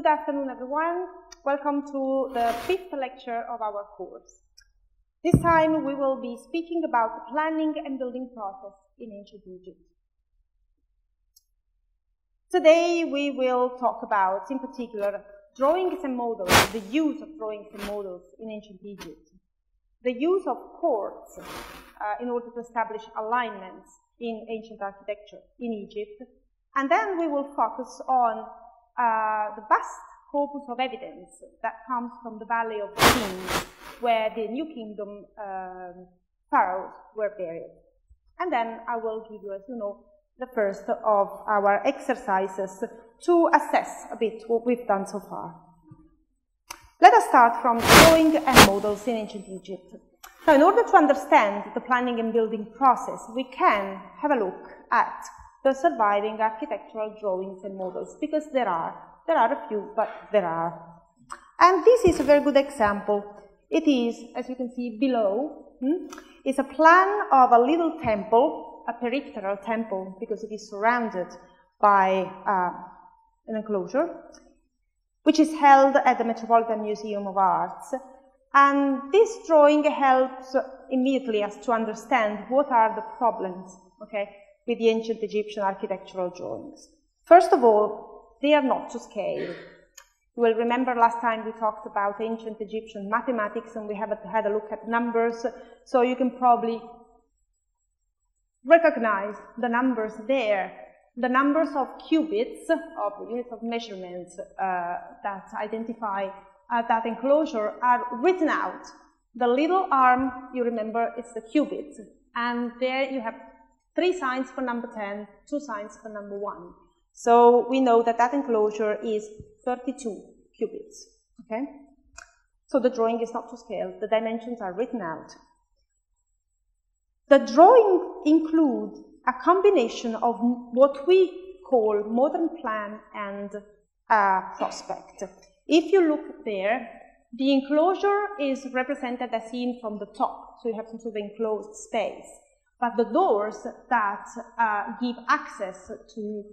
Good afternoon, everyone. Welcome to the 5th lecture of our course. This time we will be speaking about the planning and building process in ancient Egypt. Today we will talk about, in particular, drawings and models, the use of drawings and models in ancient Egypt, the use of chords in order to establish alignments in ancient architecture in Egypt, and then we will focus on the vast corpus of evidence that comes from the Valley of Kings, where the New Kingdom pharaohs were buried. And then I will give you, as you know, the first of our exercises to assess a bit what we've done so far. Let us start from drawing and models in ancient Egypt. Now, in order to understand the planning and building process, we can have a look at the surviving architectural drawings and models, because there are a few, but there are. And this is a very good example. It is, as you can see below, is a plan of a little temple, a peripteral temple, because it is surrounded by an enclosure, which is held at the Metropolitan Museum of Arts. And this drawing helps immediately us to understand what are the problems, okay, with the ancient Egyptian architectural drawings. First of all, they are not to scale. You will remember last time we talked about ancient Egyptian mathematics and we have had a look at numbers, so you can probably recognize the numbers there. The numbers of cubits, of the units of measurement that identify that enclosure are written out. The little arm, you remember, is the cubit, and there you have 3 signs for number 10, 2 signs for number 1. So we know that that enclosure is 32 cubits, okay? So the drawing is not to scale, the dimensions are written out. The drawing includes a combination of what we call modern plan and prospect. If you look there, the enclosure is represented as seen from the top, so you have some sort of enclosed space. But the doors that give access to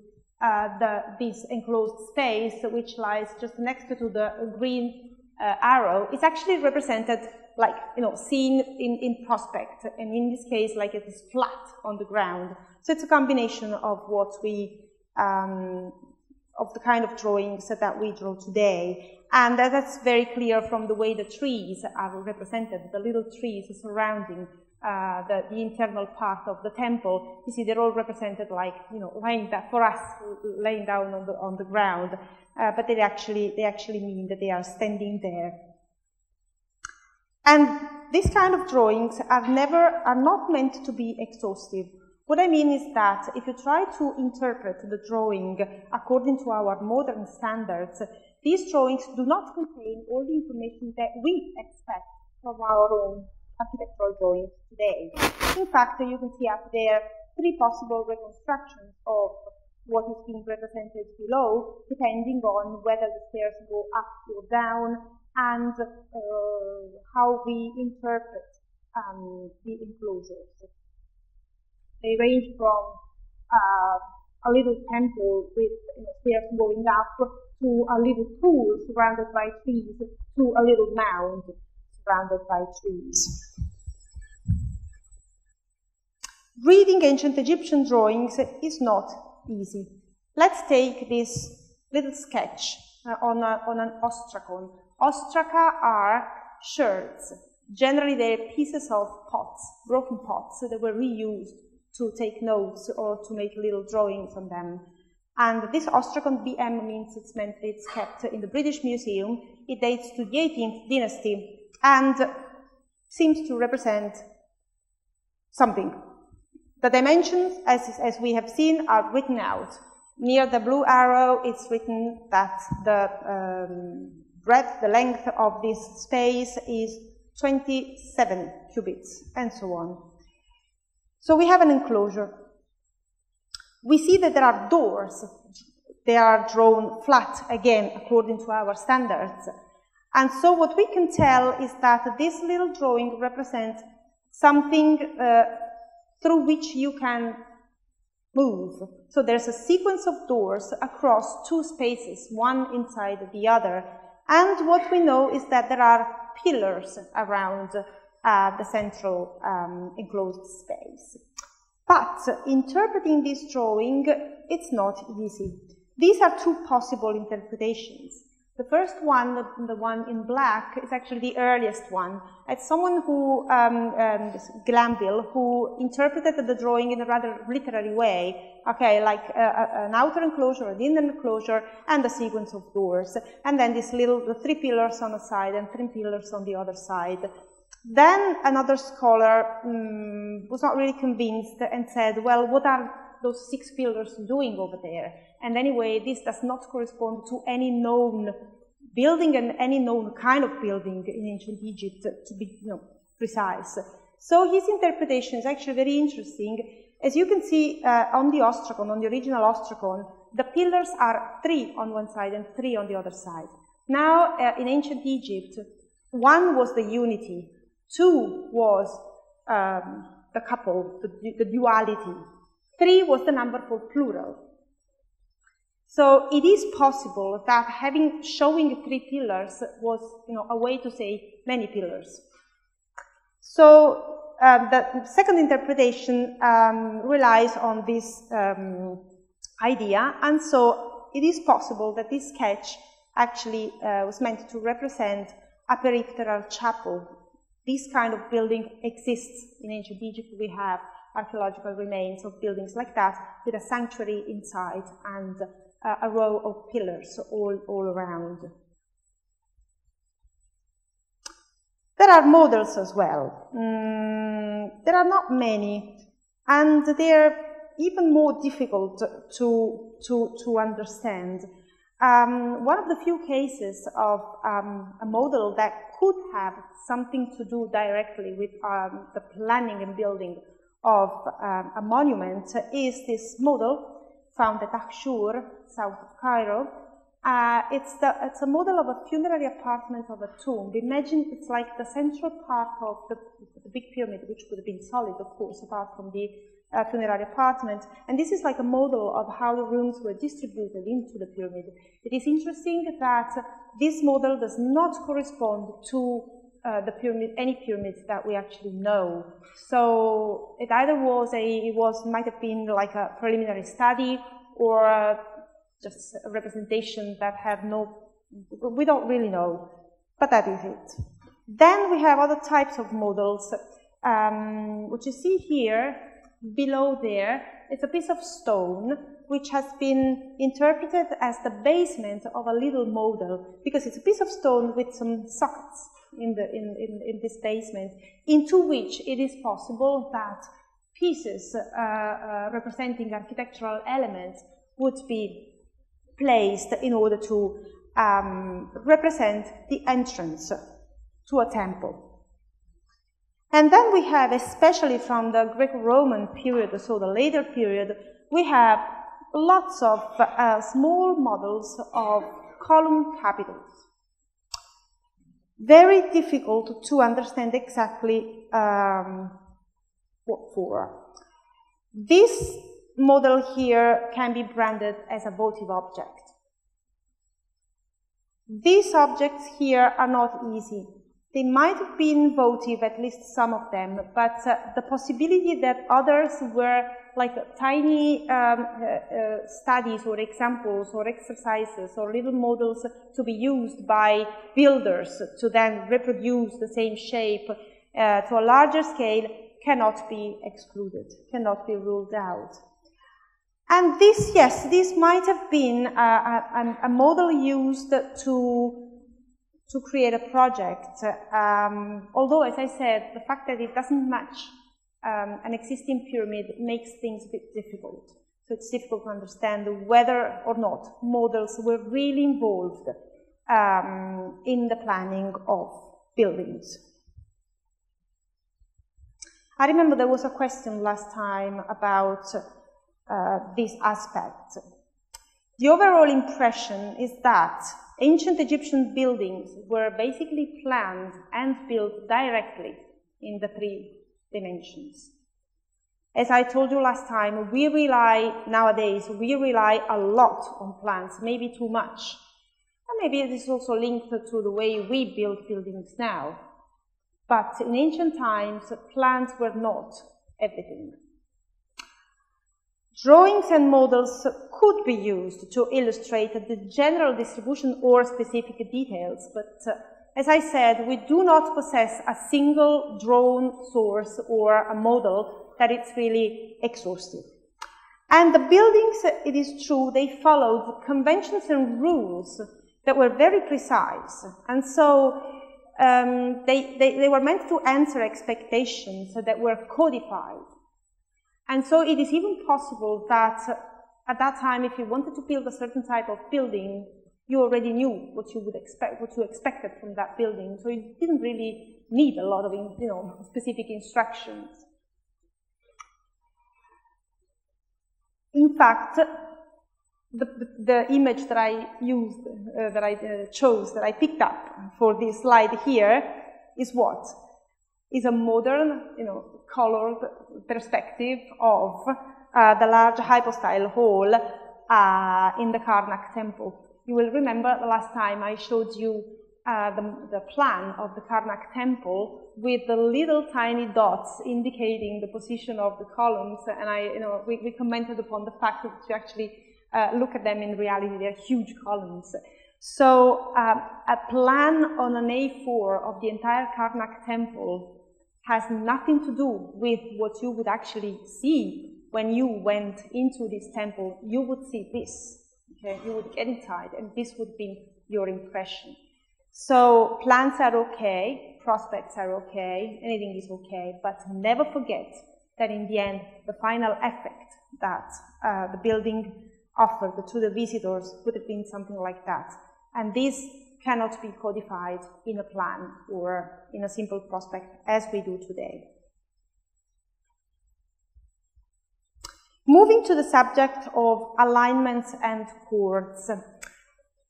this enclosed space, which lies just next to the green arrow, is actually represented like, seen in prospect, and in this case, like it is flat on the ground. So it's a combination of what we, of the kind of drawings that we draw today. And that's very clear from the way the trees are represented, the little trees surrounding the internal part of the temple. You see, they're all represented like, lying down, for us, laying down on the ground, but they actually mean that they are standing there. And these kind of drawings are not meant to be exhaustive. What I mean is that if you try to interpret the drawing according to our modern standards, these drawings do not contain all the information that we expect from our own architectural drawings today. In fact, you can see up there 3 possible reconstructions of what is being represented below, depending on whether the stairs go up or down, and how we interpret the enclosures. They range from a little temple with stairs going up, to a little pool surrounded by trees, to a little mound surrounded by trees. Reading ancient Egyptian drawings is not easy. Let's take this little sketch on an ostracon. Ostraca are sherds. Generally, they're pieces of pots, broken pots, that were reused to take notes or to make little drawings on them. And this ostracon BM means it's kept in the British Museum. It dates to the 18th dynasty and seems to represent something. The dimensions, as we have seen, are written out. Near the blue arrow, it's written that the breadth, the length of this space is 27 cubits, and so on. So we have an enclosure. We see that there are doors. They are drawn flat, again, according to our standards. And so what we can tell is that this little drawing represents something through which you can move. So there's a sequence of doors across two spaces, one inside the other. And what we know is that there are pillars around the central enclosed space. But interpreting this drawing, it's not easy. These are two possible interpretations. The first one, the one in black, is actually the earliest one. It's someone who, Glanville, who interpreted the drawing in a rather literary way. Okay, like an outer enclosure, an inner enclosure, and a sequence of doors. And then the three pillars on the side and three pillars on the other side. Then another scholar was not really convinced and said, well, what are those 6 pillars doing over there? And anyway, this does not correspond to any known building and any known kind of building in ancient Egypt, to be precise. So his interpretation is actually very interesting. As you can see on the ostracon, on the original ostracon, the pillars are 3 on one side and 3 on the other side. Now, in ancient Egypt, 1 was the unity, 2 was the couple, the duality, 3 was the number for plural. So it is possible that showing 3 pillars was, a way to say many pillars. So the second interpretation relies on this idea, and so it is possible that this sketch actually was meant to represent a peripteral chapel. This kind of building exists in ancient Egypt. We have archaeological remains of buildings like that, with a sanctuary inside and a row of pillars all around. There are models as well. There are not many, and they're even more difficult to understand. One of the few cases of a model that could have something to do directly with the planning and building of a monument is this model found at Akshur, south of Cairo. It's a model of a funerary apartment of a tomb. Imagine it's like the central part of the big pyramid, which would have been solid, of course, apart from the funerary apartment. And this is like a model of how the rooms were distributed into the pyramid. It is interesting that this model does not correspond to the pyramid, any pyramid that we actually know. So it either might have been like a preliminary study, or just a representation that had we don't really know, but that is it. Then we have other types of models. What you see here, below there, it's a piece of stone which has been interpreted as the basement of a little model, because it's a piece of stone with some sockets in this basement, into which it is possible that pieces representing architectural elements would be placed in order to represent the entrance to a temple. And then we have, especially from the Greco-Roman period, so the later period, we have lots of small models of column capitals. Very difficult to understand exactly what for. This model here can be branded as a votive object. These objects here are not easy. They might have been votive, at least some of them, but the possibility that others were like tiny studies or examples or exercises or little models to be used by builders to then reproduce the same shape to a larger scale cannot be excluded, cannot be ruled out. And this, yes, this might have been a model used to create a project, although, as I said, the fact that it doesn't match an existing pyramid makes things a bit difficult. So it's difficult to understand whether or not models were really involved in the planning of buildings. I remember there was a question last time about this aspect. The overall impression is that ancient Egyptian buildings were basically planned and built directly in the 3 dimensions. As I told you last time, nowadays, we rely a lot on plans, maybe too much. And maybe it is also linked to the way we build buildings now. But in ancient times, plans were not everything. Drawings and models could be used to illustrate the general distribution or specific details, but as I said, we do not possess a single drawn source or a model that is really exhaustive. And the buildings, it is true, they followed conventions and rules that were very precise, and so they were meant to answer expectations that were codified. And so it is even possible that at that time, if you wanted to build a certain type of building, you already knew what you would expect, what you expected from that building. So you didn't really need a lot of, specific instructions. In fact, the image that I used, that I picked up for this slide here is what? Is a modern, colored perspective of the large hypostyle hall in the Karnak temple. You will remember the last time I showed you the plan of the Karnak temple with the little tiny dots indicating the position of the columns, and we commented upon the fact that if you actually look at them, in reality they're huge columns. So a plan on an A4 of the entire Karnak temple has nothing to do with what you would actually see when you went into this temple. You would see this, okay? You would get inside, and this would be your impression. So plans are okay, prospects are okay, anything is okay, but never forget that in the end, the final effect that the building offered to the visitors would have been something like that. And this cannot be codified in a plan or in a simple prospect as we do today. Moving to the subject of alignments and chords.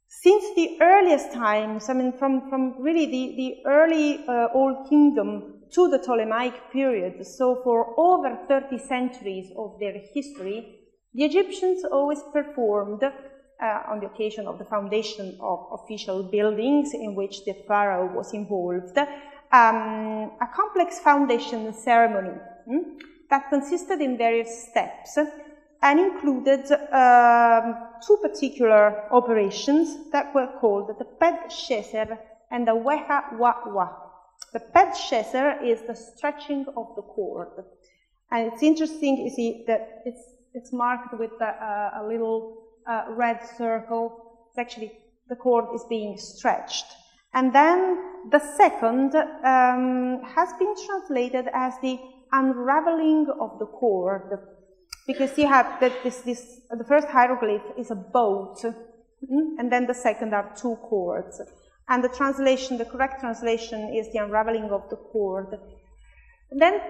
Since the earliest times, from really the early Old Kingdom to the Ptolemaic period, so for over 30 centuries of their history, the Egyptians always performed, on the occasion of the foundation of official buildings in which the pharaoh was involved, a complex foundation ceremony that consisted in various steps and included two particular operations that were called the Ped Sheser and the Weha Wa. The Ped Sheser is the stretching of the cord. And it's interesting, you see, that it's marked with a little red circle. It's actually, the cord is being stretched. And then the second has been translated as the unraveling of the cord, because you have that the first hieroglyph is a boat, and then the second are two cords. And the translation, the correct translation, is the unraveling of the cord. And then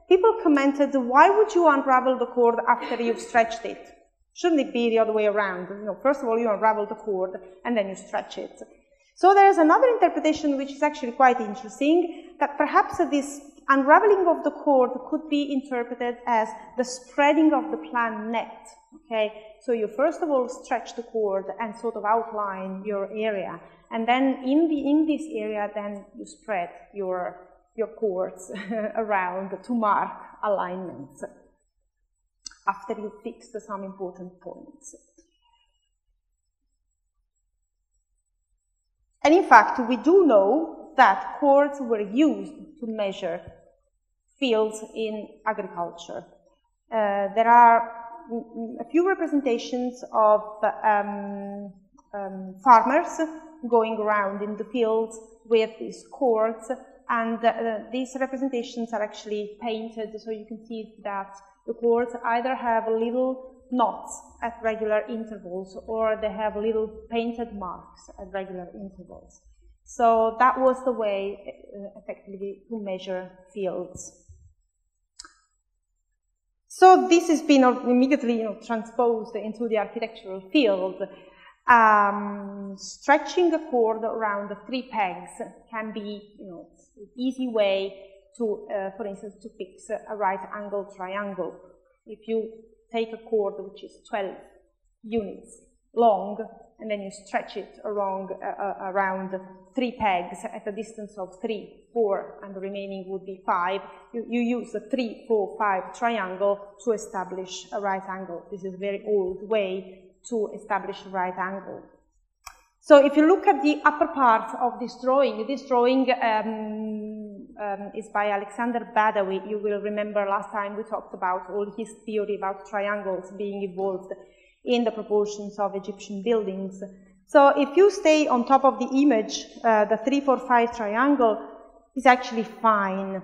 people commented, why would you unravel the cord after you've stretched it? Shouldn't it be the other way around? First of all, you unravel the cord, and then you stretch it. So there's another interpretation which is actually quite interesting, that perhaps this unraveling of the cord could be interpreted as the spreading of the plan net. Okay, so you first of all stretch the cord and sort of outline your area, and then in this area, then you spread your cords around to mark alignments after you fixed some important points. And in fact, we do know that cords were used to measure fields in agriculture. There are a few representations of farmers going around in the fields with these cords, and these representations are actually painted, so you can see that the cords either have little knots at regular intervals, or they have little painted marks at regular intervals. So that was the way, effectively, to measure fields. So this has been immediately, transposed into the architectural field. Stretching a cord around the 3 pegs can be, an easy way to, for instance, to fix a right-angled triangle, If you take a cord which is 12 units long, and then you stretch it around 3 pegs at a distance of 3, 4, and the remaining would be 5, you use the 3, 4, 5 triangle to establish a right angle. This is a very old way to establish a right angle. So if you look at the upper part of this drawing is by Alexander Badawi. You will remember last time we talked about all his theory about triangles being evolved in the proportions of Egyptian buildings. So if you stay on top of the image, the 3, 4, 5 triangle is actually fine.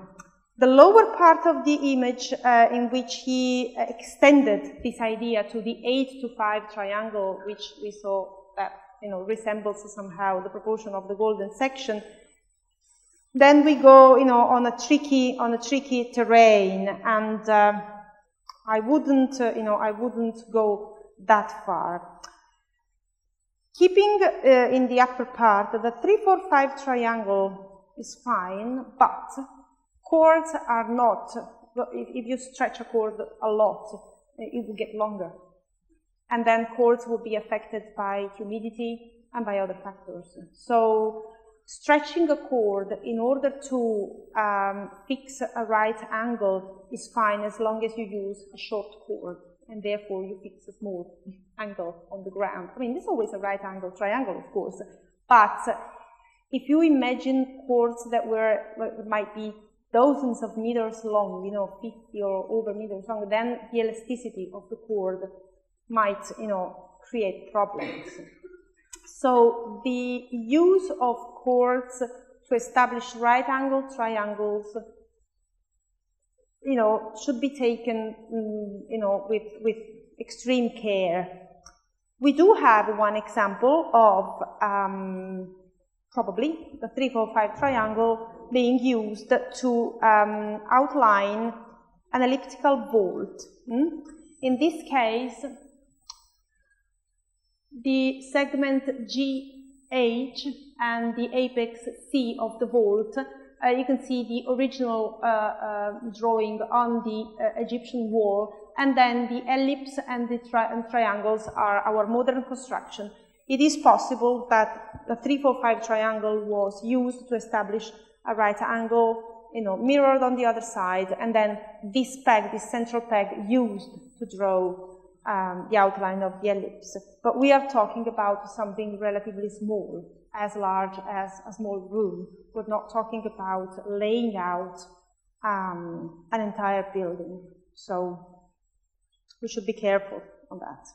The lower part of the image in which he extended this idea to the 8 to 5 triangle, which we saw that resembles somehow the proportion of the golden section, then we go on a tricky terrain, and I wouldn't go that far. Keeping in the upper part, the 3, 4, 5 triangle is fine, but chords are not. If you stretch a chord a lot, it will get longer. And then chords will be affected by humidity and by other factors. So stretching a chord in order to fix a right angle is fine as long as you use a short chord, and therefore you fix a small angle on the ground. I mean, there's always a right angle triangle, of course, but if you imagine chords that might be dozens of meters long, 50 or over meters long, then the elasticity of the chord might, create problems. So the use of chords to establish right angle triangles, should be taken, with extreme care. We do have one example of probably the 3, 4, 5 triangle being used to outline an elliptical vault. In this case, the segment GH and the apex C of the vault, you can see the original drawing on the Egyptian wall, and then the ellipse and the triangles are our modern construction. It is possible that the 3, 4, 5 triangle was used to establish a right angle, mirrored on the other side, and then this peg, this central peg, used to draw the outline of the ellipse. But we are talking about something relatively small, as large as a small room. We're not talking about laying out an entire building. So we should be careful on that.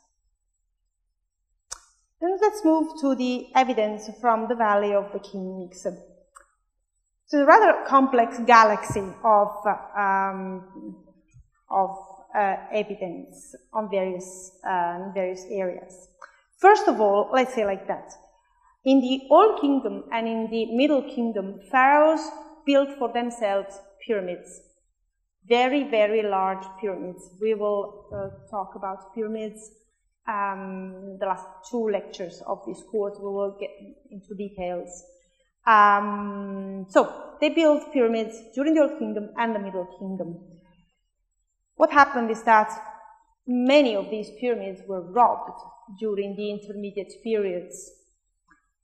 Then let's move to the evidence from the Valley of the Kings. It's a rather complex galaxy of evidence on various areas. First of all, let's say like that. In the Old Kingdom and in the Middle Kingdom, pharaohs built for themselves pyramids. Very, very large pyramids. We will talk about pyramids the last 2 lectures of this course. We will get into details. So, they built pyramids during the Old Kingdom and the Middle Kingdom. What happened is that many of these pyramids were robbed during the intermediate periods.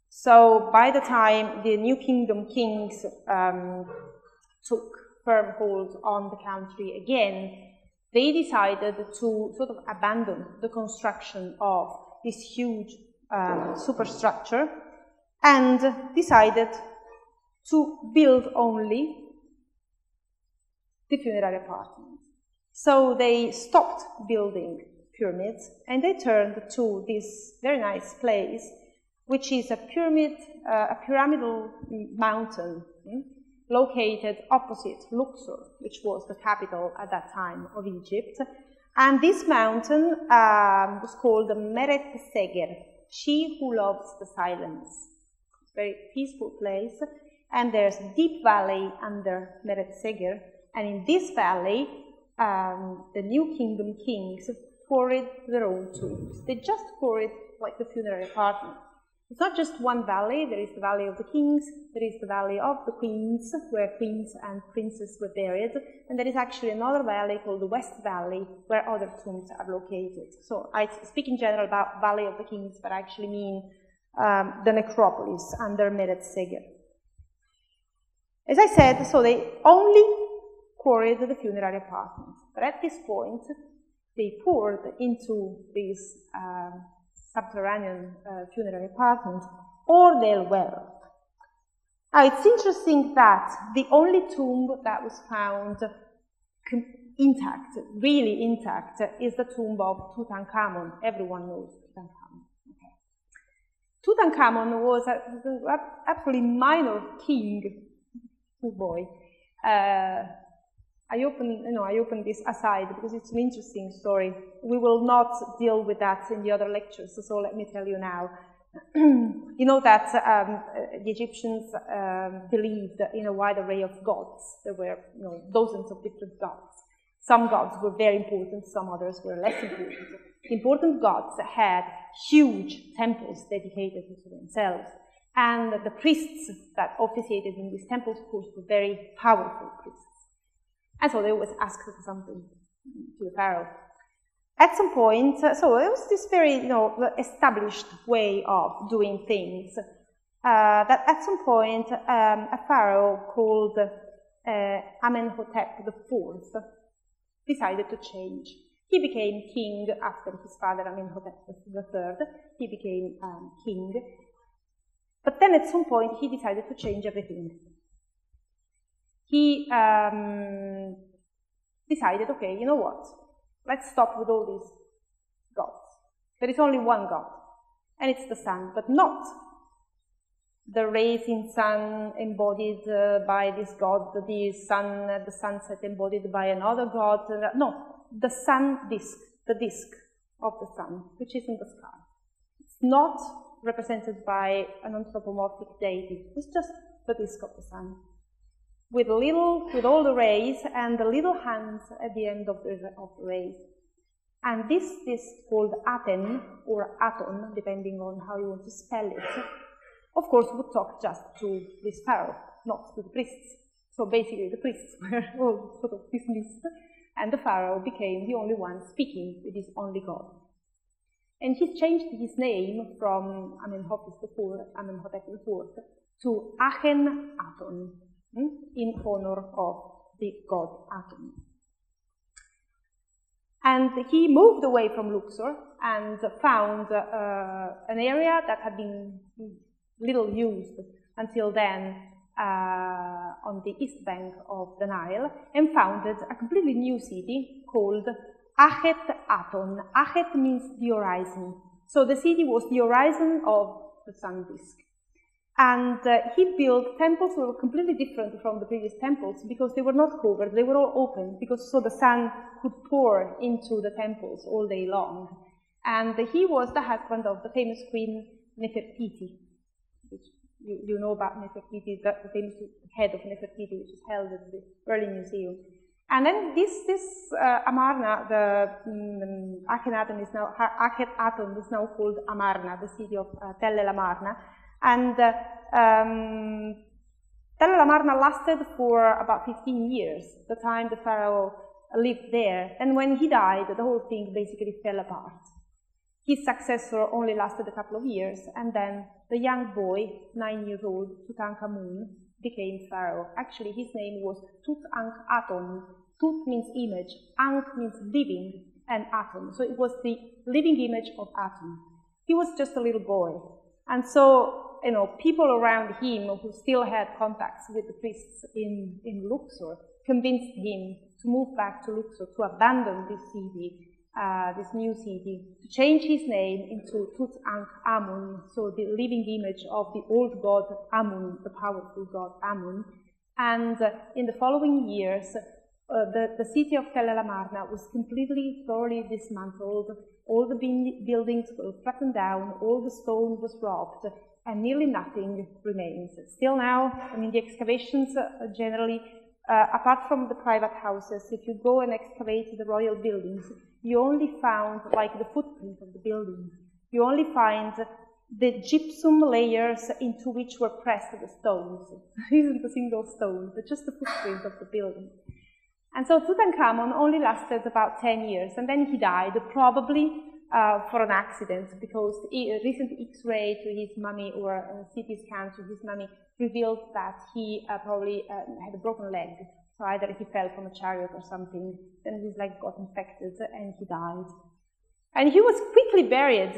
So by the time the New Kingdom kings took firm hold on the country again, they decided to sort of abandon the construction of this huge superstructure and decided to build only the funerary apartments. So they stopped building pyramids and they turned to this very nice place, which is a pyramidal mountain located opposite Luxor, which was the capital at that time of Egypt. And this mountain was called the Meret Seger, she who loves the silence. It's a very peaceful place, and there's a deep valley under Meret Seger, and in this valley, the New Kingdom kings quarried their own tombs. They just quarried like the funerary apartment. It's not just one valley. There is the Valley of the Kings, there is the Valley of the Queens, where queens and princes were buried, and there is actually another valley called the West Valley, where other tombs are located. So I speak in general about Valley of the Kings, but I actually mean the necropolis under Meret Seger. As I said, so they only quarried the funerary apartment, but at this point they poured into this subterranean funerary apartment all their wealth. Now it's interesting that the only tomb that was found intact, really intact, is the tomb of Tutankhamun. Everyone knows Tutankhamun. Okay. Tutankhamun was an absolutely minor king. Oh boy. I open this aside because it's an interesting story. We will not deal with that in the other lectures, so let me tell you now. You know that the Egyptians believed in a wide array of gods. There were dozens of different gods. Some gods were very important, some others were less important. The important gods had huge temples dedicated to themselves, and the priests that officiated in these temples, of course, were very powerful priests. And so they always asked for something to the pharaoh. At some point, so it was this very, established way of doing things. That at some point, a pharaoh called Amenhotep IV decided to change. He became king after his father Amenhotep III. He became king. But then at some point, he decided to change everything. He decided, okay, you know what? Let's stop with all these gods. There is only one God, and it's the sun, but not the rising sun embodied by this god, the sun at the sunset embodied by another god. No, the sun disk, the disk of the sun, which is in the sky. It's not represented by an anthropomorphic deity. It's just the disk of the sun, with all the rays and the little hands at the end of the rays. And this disk, called Aten or Aton, depending on how you want to spell it, of course would talk just to this pharaoh, not to the priests. So basically the priests were all sort of dismissed, and the pharaoh became the only one speaking with his only God. And he changed his name from Amenhotep IV to Akhenaton, in honor of the god Aton. And he moved away from Luxor and found an area that had been little used until then on the east bank of the Nile, and founded a completely new city called Akhet Aton. Akhet means the horizon. So the city was the horizon of the sun disk. And he built temples that were completely different from the previous temples because they were not covered, they were all open, because so the sun could pour into the temples all day long. And he was the husband of the famous queen Nefertiti, which you know about Nefertiti, the famous head of Nefertiti, which is held at the Berlin Museum. And then this Amarna, the Akhenaton is now, Akhet Aton is now called Amarna, the city of Tell el Amarna. And Tell el Amarna lasted for about 15 years, the time the pharaoh lived there. And when he died, the whole thing basically fell apart. His successor only lasted a couple of years, and then the young boy, 9 years old, Tutankhamun, became pharaoh. Actually, his name was Tutankhaton. Tut means image, Ankh means living, and Aton. So it was the living image of Aton. He was just a little boy. And so, people around him who still had contacts with the priests in Luxor convinced him to move back to Luxor, to abandon this city, this new city, to change his name into Tutankhamun, so the living image of the old god Amun, the powerful god Amun. And in the following years, the city of Tell el Amarna was completely, thoroughly dismantled. All the buildings were flattened down, all the stone was robbed, and nearly nothing remains. Still now, the excavations generally, apart from the private houses, if you go and excavate the royal buildings, you only found like the footprint of the building. You only find the gypsum layers into which were pressed the stones. It isn't a single stone, but just the footprint of the building. And so Tutankhamun only lasted about 10 years, and then he died, probably for an accident, because a recent X-ray to his mummy, or a CT scan to his mummy, revealed that he probably had a broken leg. So either he fell from a chariot or something, then his leg got infected and he died. And he was quickly buried.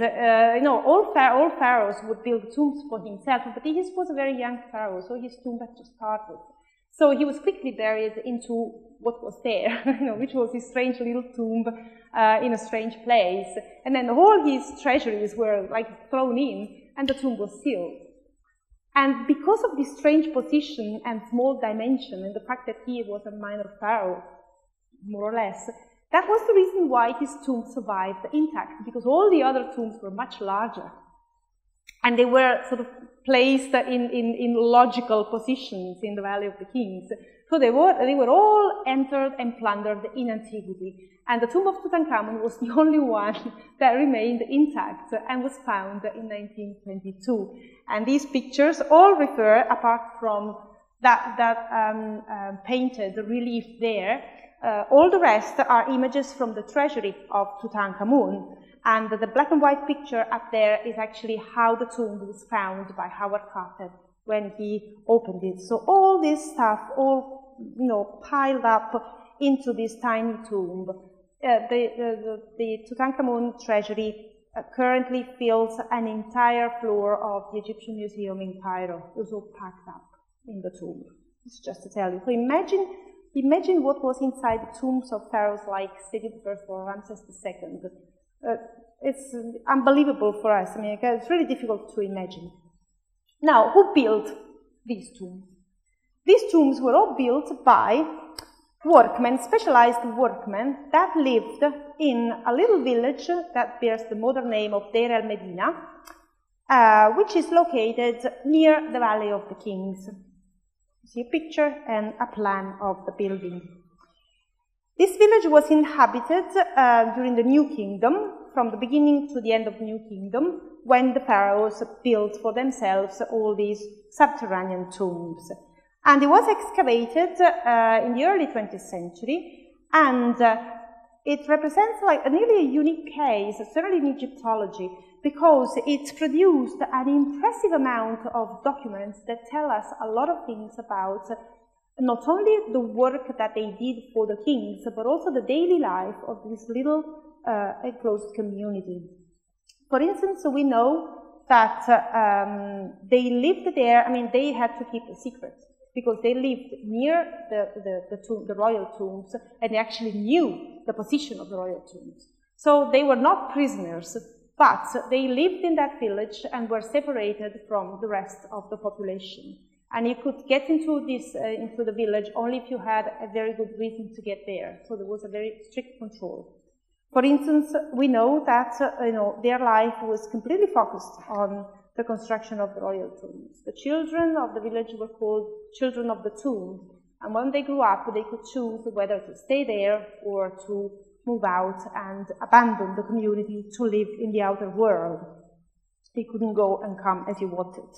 All pharaohs would build tombs for himself, but he was a very young pharaoh, so his tomb had just started. So he was quickly buried into what was there, which was his strange little tomb in a strange place. And then all his treasuries were like thrown in, and the tomb was sealed. And because of this strange position and small dimension, and the fact that he was a minor pharaoh, more or less, that was the reason why his tomb survived intact, because all the other tombs were much larger. And they were sort of placed in logical positions in the Valley of the Kings. So they were all entered and plundered in antiquity. And the tomb of Tutankhamun was the only one that remained intact and was found in 1922. And these pictures all refer, apart from that painted relief there, all the rest are images from the treasury of Tutankhamun. And the black and white picture up there is actually how the tomb was found by Howard Carter when he opened it. So all this stuff, all piled up into this tiny tomb. The Tutankhamun treasury currently fills an entire floor of the Egyptian Museum in Cairo. It was all packed up in the tomb. It's just to tell you. So imagine what was inside the tombs of pharaohs like Seti I or Ramses II. It's unbelievable for us. I mean, it's really difficult to imagine. Now, who built these tombs? These tombs were all built by workmen, specialized workmen, that lived in a little village that bears the modern name of Deir el-Medina, which is located near the Valley of the Kings. You see a picture and a plan of the building. This village was inhabited during the New Kingdom, from the beginning to the end of the New Kingdom, when the pharaohs built for themselves all these subterranean tombs. And it was excavated in the early 20th century, and it represents like a nearly unique case, certainly in Egyptology, because it produced an impressive amount of documents that tell us a lot of things about not only the work that they did for the kings, but also the daily life of this little enclosed community. For instance, we know that they lived there. I mean, they had to keep a secret because they lived near the royal tombs, and they actually knew the position of the royal tombs. So they were not prisoners, but they lived in that village and were separated from the rest of the population. And you could get into the village only if you had a very good reason to get there. So there was a very strict control. For instance, we know that their life was completely focused on the construction of the royal tombs. The children of the village were called children of the tomb, and when they grew up, they could choose whether to stay there or to move out and abandon the community to live in the outer world. They couldn't go and come as you wanted.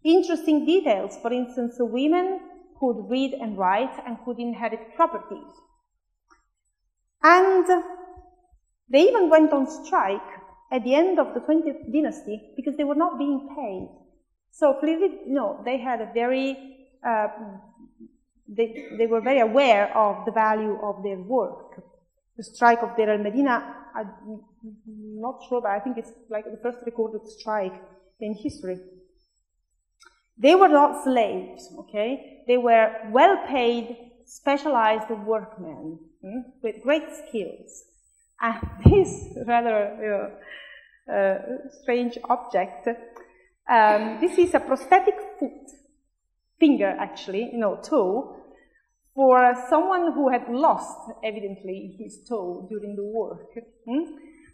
Interesting details, for instance, the women could read and write and could inherit properties. And they even went on strike at the end of the 20th dynasty because they were not being paid. So clearly, they had a very, they were very aware of the value of their work. The strike of Deir el-Medina, I'm not sure, but I think it's like the first recorded strike in history. They were not slaves, okay? They were well-paid, specialized workmen with great skills. And this rather strange object, this is a prosthetic finger actually, toe, for someone who had lost, evidently, his toe during the work.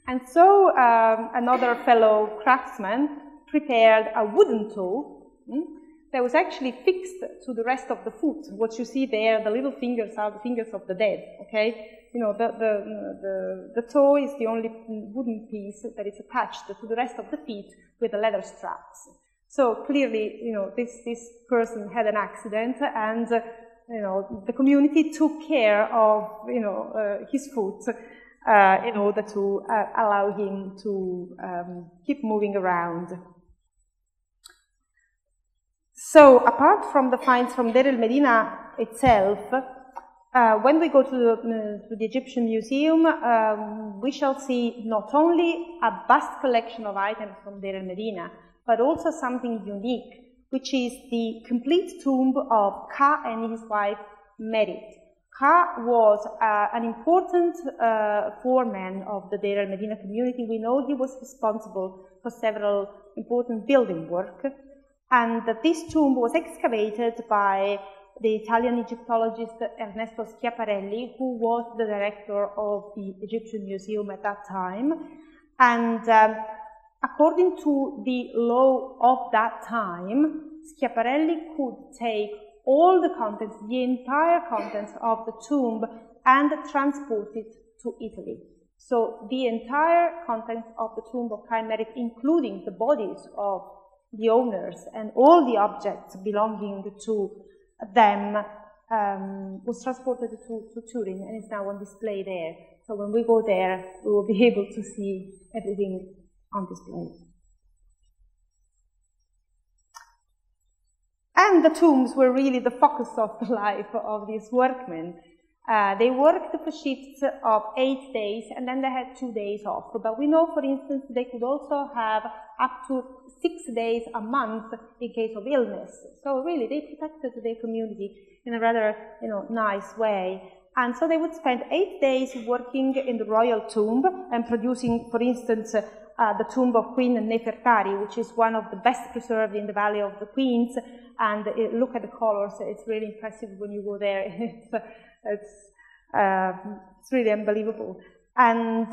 And so another fellow craftsman prepared a wooden toe that was actually fixed to the rest of the foot. What you see there, the little fingers are the fingers of the dead, okay? You know, the toe is the only wooden piece that is attached to the rest of the feet with the leather straps. So clearly, you know, this person had an accident, and you know, the community took care of, you know, his foot in order to allow him to keep moving around. So, apart from the finds from Deir el-Medina itself, when we go to the Egyptian Museum, we shall see not only a vast collection of items from Deir el-Medina, but also something unique, which is the complete tomb of Ka and his wife Merit. Ka was an important foreman of the Deir el-Medina community. We know he was responsible for several important building work, and that this tomb was excavated by the Italian Egyptologist Ernesto Schiaparelli, who was the director of the Egyptian Museum at that time. And according to the law of that time, Schiaparelli could take all the contents, the entire contents of the tomb, and transport it to Italy. So the entire contents of the tomb of Ka and Merit, including the bodies of the owners and all the objects belonging to them, was transported to Turin and is now on display there. So when we go there, we will be able to see everything on display. And the tombs were really the focus of the life of these workmen. They worked for shifts of 8 days, and then they had 2 days off. But we know, for instance, they could also have up to 6 days a month in case of illness. So really, they protected their community in a rather, you know, nice way. And so they would spend 8 days working in the royal tomb and producing, for instance, the tomb of Queen Nefertari, which is one of the best preserved in the Valley of the Queens. And look at the colors; it's really impressive when you go there. It's really unbelievable. And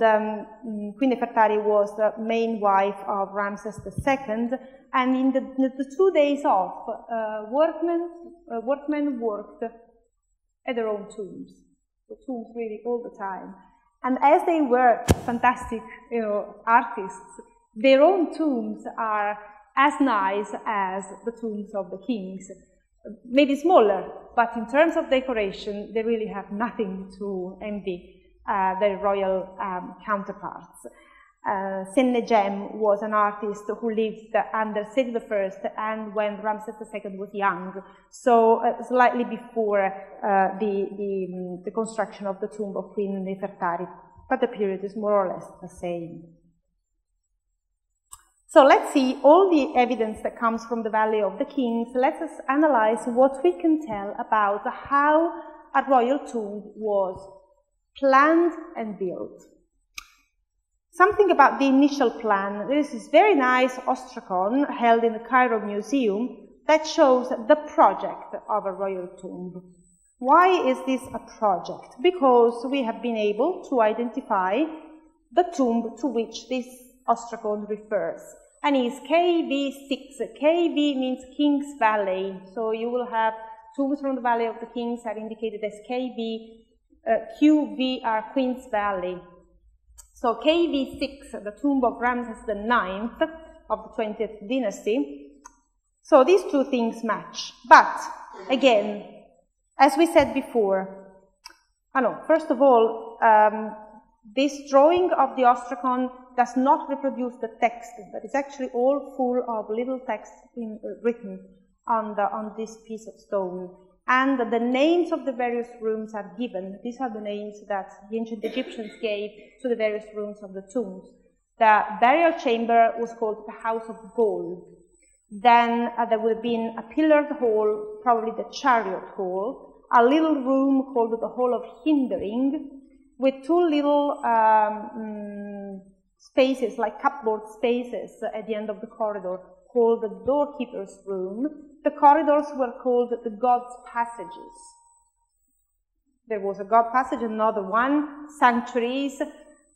Queen Nefertari was the main wife of Ramses II. And in the 2 days off, workmen worked at their own tombs. The tombs really all the time. And as they were fantastic, you know, artists, their own tombs are as nice as the tombs of the kings. Maybe smaller, but in terms of decoration, they really have nothing to envy their royal counterparts. Sennejem was an artist who lived under Seti I and when Ramses II was young, so slightly before the construction of the tomb of Queen Nefertari, but the period is more or less the same. So let's see all the evidence that comes from the Valley of the Kings. Let us analyze what we can tell about how a royal tomb was planned and built. Something about the initial plan. There is this very nice ostracon held in the Cairo Museum that shows the project of a royal tomb. Why is this a project? Because we have been able to identify the tomb to which this ostracon refers. And it's KV6. KV means King's Valley. So you will have tombs from the Valley of the Kings are indicated as KV. QV are Queen's Valley. So KV6, the tomb of Ramses IX of the 20th dynasty. So these two things match. But again, as we said before, first of all, this drawing of the ostracon does not reproduce the text, but it's actually all full of little text written on this piece of stone. And the names of the various rooms are given. These are the names that the ancient Egyptians gave to the various rooms of the tombs. The burial chamber was called the House of Gold. Then there would have been a pillared hall, probably the Chariot Hall, a little room called the Hall of Hindering, with two little spaces, like cupboard spaces at the end of the corridor, called the Doorkeeper's Room. The corridors were called the God's Passages. There was a God Passage, another one, sanctuaries,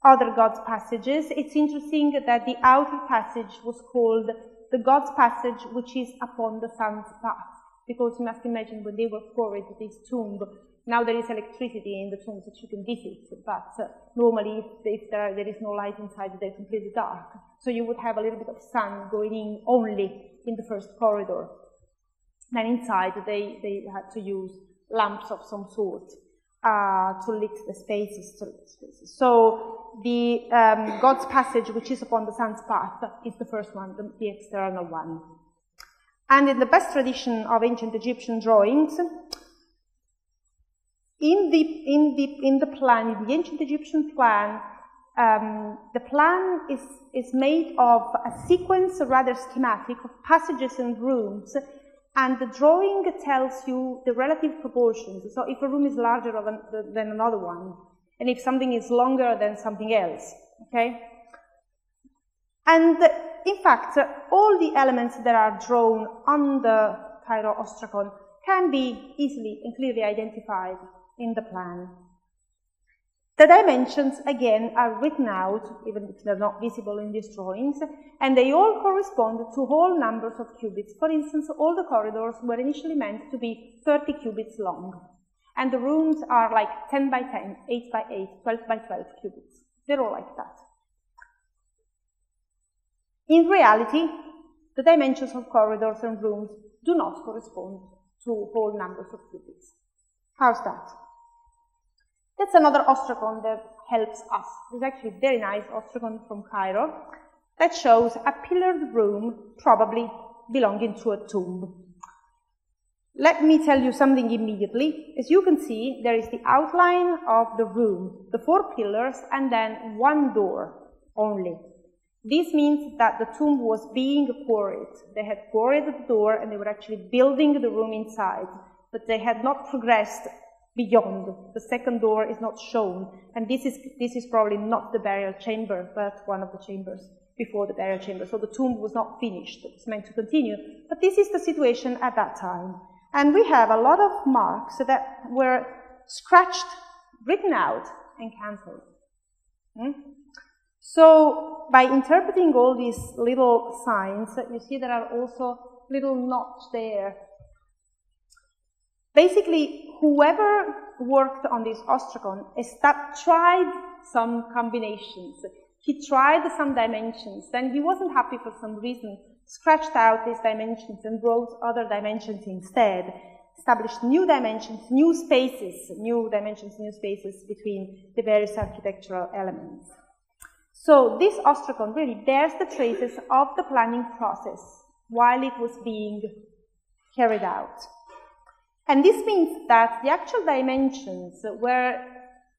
other God's Passages. It's interesting that the outer passage was called the God's passage which is upon the sun's path. Because you must imagine when they were quarried this tomb, now there is electricity in the tombs that you can visit, but normally if there is no light inside, they're completely dark. So you would have a little bit of sun going in only in the first corridor. Then inside they had to use lamps of some sort to lit the spaces. So the God's passage, which is upon the sun's path, is the first one, the external one. And in the best tradition of ancient Egyptian drawings, in the plan, in the ancient Egyptian plan, the plan is made of a sequence, rather schematic, of passages and rooms, and the drawing tells you the relative proportions. So if a room is larger than another one, and if something is longer than something else, okay? And in fact, all the elements that are drawn on the Cairo ostracon can be easily and clearly identified in the plan. The dimensions, again, are written out, even if they're not visible in these drawings, and they all correspond to whole numbers of cubits. For instance, all the corridors were initially meant to be 30 cubits long, and the rooms are like 10 by 10, 8 by 8, 12 by 12 cubits. They're all like that. In reality, the dimensions of corridors and rooms do not correspond to whole numbers of cubits. How's that? That's another ostracon that helps us. It's actually a very nice ostracon from Cairo that shows a pillared room, probably belonging to a tomb. Let me tell you something immediately. As you can see, there is the outline of the room, the 4 pillars, and then 1 door only. This means that the tomb was being quarried. They had quarried the door and they were actually building the room inside, but they had not progressed beyond. The second door is not shown, and this is probably not the burial chamber, but one of the chambers before the burial chamber. So the tomb was not finished. It was meant to continue, but this is the situation at that time. And we have a lot of marks that were scratched, written out, and cancelled. So by interpreting all these little signs, you see there are also little knots there. Basically, whoever worked on this ostracon tried some combinations. He tried some dimensions, then he wasn't happy for some reason, scratched out these dimensions and wrote other dimensions instead, established new dimensions, new spaces, new dimensions, new spaces between the various architectural elements. So this ostracon really bears the traces of the planning process while it was being carried out. And this means that the actual dimensions were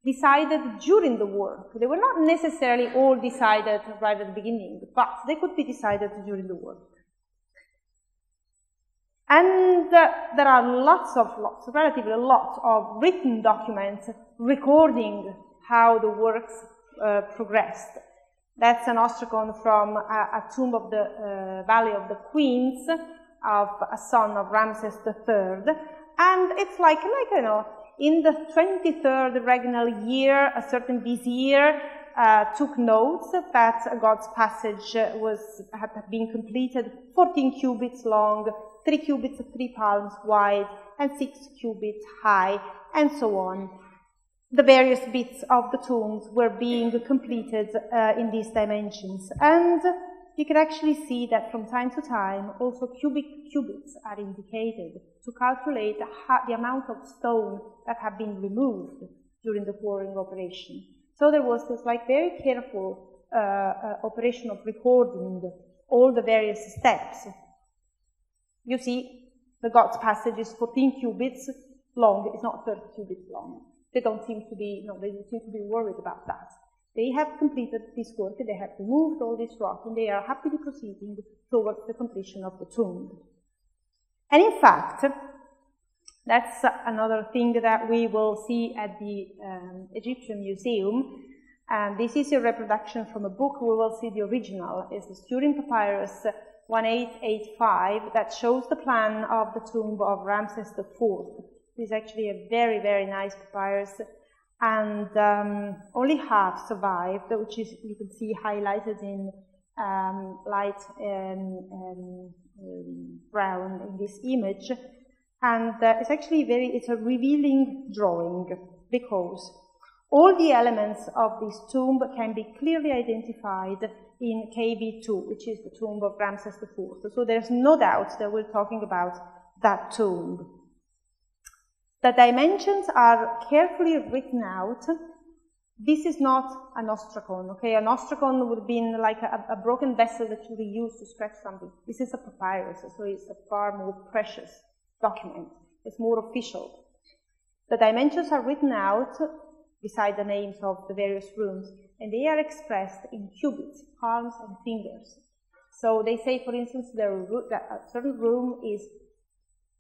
decided during the work. They were not necessarily all decided right at the beginning, but they could be decided during the work. And there are relatively a lot of written documents recording how the works progressed. That's an ostracon from a tomb of the Valley of the Queens of a son of Ramses III. And it's like, you know, in the 23rd regnal year, a certain vizier took notes that God's passage had been completed 14 cubits long, 3 cubits of 3 palms wide, and 6 cubits high, and so on. The various bits of the tombs were being completed in these dimensions. And you can actually see that from time to time, also cubits are indicated to calculate the amount of stone that have been removed during the quarrying operation. So there was this like very careful operation of recording all the various steps. You see, the God's passage is 14 cubits long. It's not 30 cubits long. They don't seem to be, they don't seem to be worried about that. They have completed this work, they have removed all this rock, and they are happily proceeding towards the completion of the tomb. And in fact, that's another thing that we will see at the Egyptian Museum. And this is a reproduction from a book. We will see the original. It's the Turin Papyrus 1885 that shows the plan of the tomb of Ramses IV. It's actually a very, very nice papyrus, and only half survived, which is, you can see highlighted in light brown in this image, and it's actually it's a revealing drawing, because all the elements of this tomb can be clearly identified in KV2, which is the tomb of Ramses IV. So there's no doubt that we're talking about that tomb. The dimensions are carefully written out. This is not an ostracon, okay? An ostracon would have been like a broken vessel that you reuse to scratch something. This is a papyrus, so it's a far more precious document. It's more official. The dimensions are written out beside the names of the various rooms, and they are expressed in cubits, palms, and fingers. So they say, for instance, that a certain room is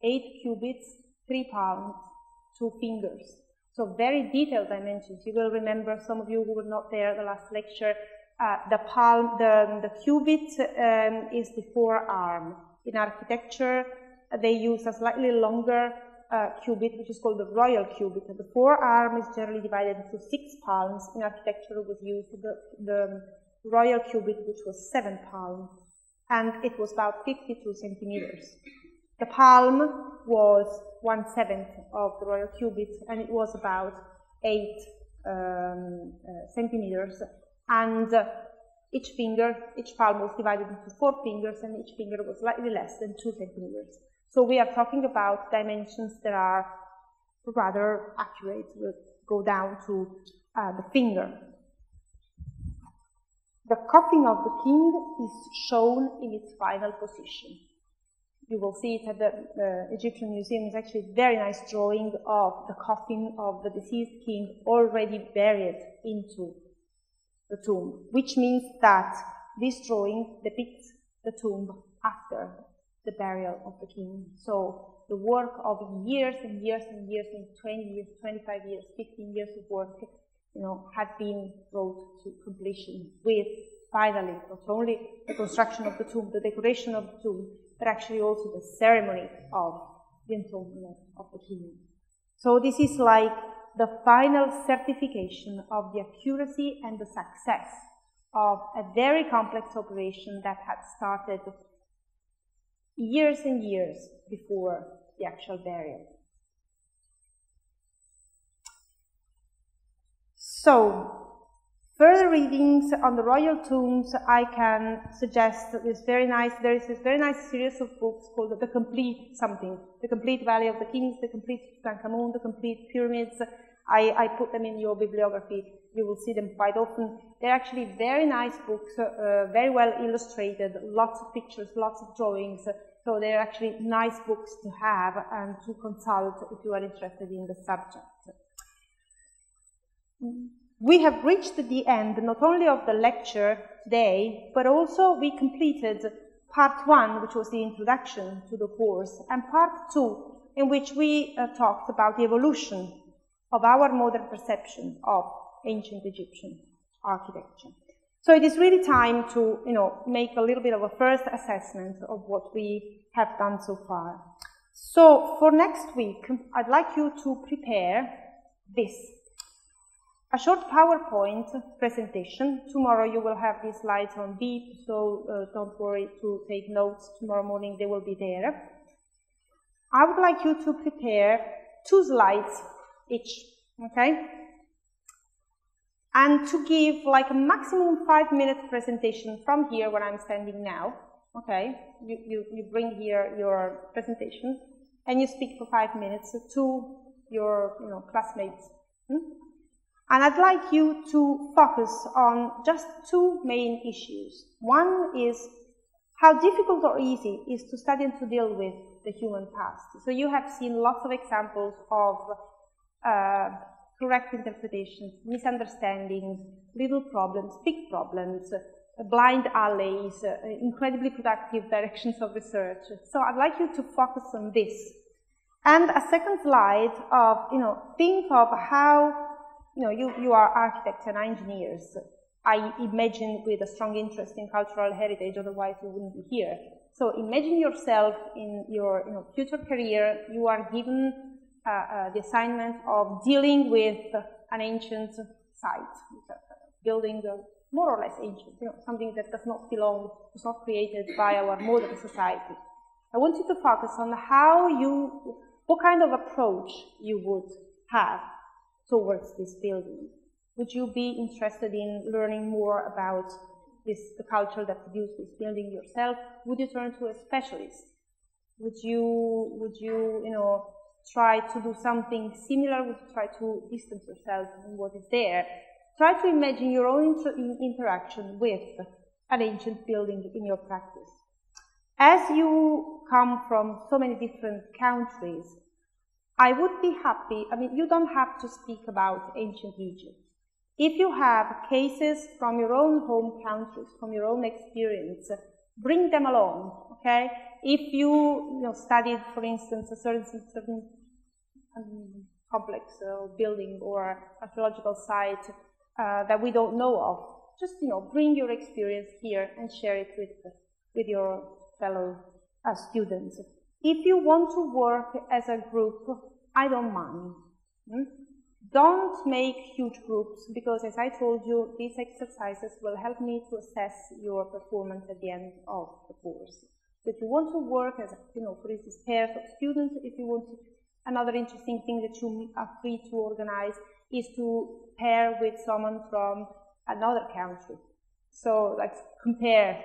8 cubits, 3 palms, 2 fingers. So very detailed dimensions. You will remember, some of you who were not there at the last lecture, the cubit is the forearm. In architecture, they use a slightly longer cubit, which is called the royal cubit. And the forearm is generally divided into 6 palms. In architecture, it was used the royal cubit, which was 7 palms, and it was about 52 centimeters. The palm was 1/7 of the royal cubit, and it was about 8 centimeters. And each palm was divided into 4 fingers, and each finger was slightly less than 2 centimeters. So we are talking about dimensions that are rather accurate. We'll go down to the finger. The coffin of the king is shown in its final position. You will see it at the Egyptian Museum. It's actually a very nice drawing of the coffin of the deceased king already buried into the tomb, which means that this drawing depicts the tomb after the burial of the king. So the work of years and years and years, and 20 years, 25 years, 15 years of work, had been brought to completion with, finally, not only the construction of the tomb, the decoration of the tomb, but actually also the ceremony of the entombment of the king. So this is like the final certification of the accuracy and the success of a very complex operation that had started years and years before the actual burial. So, further readings on the royal tombs, I can suggest there is this very nice series of books called The Complete Something, The Complete Valley of the Kings, The Complete Tutankhamun, The Complete Pyramids. I put them in your bibliography. You will see them quite often. They're actually very nice books, very well illustrated, lots of pictures, lots of drawings. So they're actually nice books to have and to consult if you are interested in the subject. We have reached the end not only of the lecture today, but also we completed part 1, which was the introduction to the course, and part 2, in which we talked about the evolution of our modern perception of ancient Egyptian architecture. So it is really time to, make a little bit of a first assessment of what we have done so far. So for next week, I'd like you to prepare this. A short PowerPoint presentation. Tomorrow you will have these slides on beep, so don't worry to take notes. Tomorrow morning they will be there. I would like you to prepare 2 slides each, okay? And to give like a maximum 5-minute presentation from here where I'm standing now, okay? You bring here your presentation and you speak for 5 minutes to your classmates. And I'd like you to focus on just 2 main issues. One is how difficult or easy it is to study and to deal with the human past. So you have seen lots of examples of correct interpretations, misunderstandings, little problems, big problems, blind alleys, incredibly productive directions of research. So I'd like you to focus on this. And a second slide of, think of how you are architects and engineers. I imagine with a strong interest in cultural heritage, otherwise you wouldn't be here. So imagine yourself in your future career, you are given the assignment of dealing with an ancient site, building more or less ancient, something that does not belong, was not created by our modern society. I want you to focus on what kind of approach you would have towards this building. Would you be interested in learning more about the culture that produced this building yourself? Would you turn to a specialist? Would you try to do something similar? Would you try to distance yourself from what is there? Try to imagine your own interaction with an ancient building in your practice. As you come from so many different countries, I would be happy, you don't have to speak about ancient Egypt. If you have cases from your own home countries, from your own experience, bring them along, okay? If you studied, for instance, a certain complex building or archaeological site that we don't know of, just bring your experience here and share it with your fellow students. If you want to work as a group, I don't mind. Don't make huge groups, because as I told you, these exercises will help me to assess your performance at the end of the course. So if you want to work as, for instance, pairs of students, if you want to, another interesting thing that you are free to organize is to pair with someone from another country. So like compare,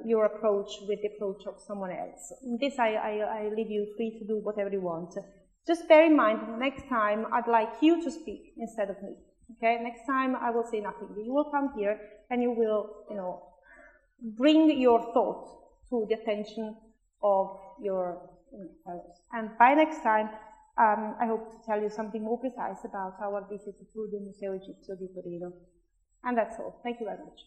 your approach with the approach of someone else. In this, I leave you free to do whatever you want. Just bear in mind, next time I'd like you to speak instead of me. Okay, next time I will say nothing. You will come here and you will, bring your thoughts to the attention of your fellows. And by next time, I hope to tell you something more precise about our visit to the Museo Egizio di Torino. And that's all. Thank you very much.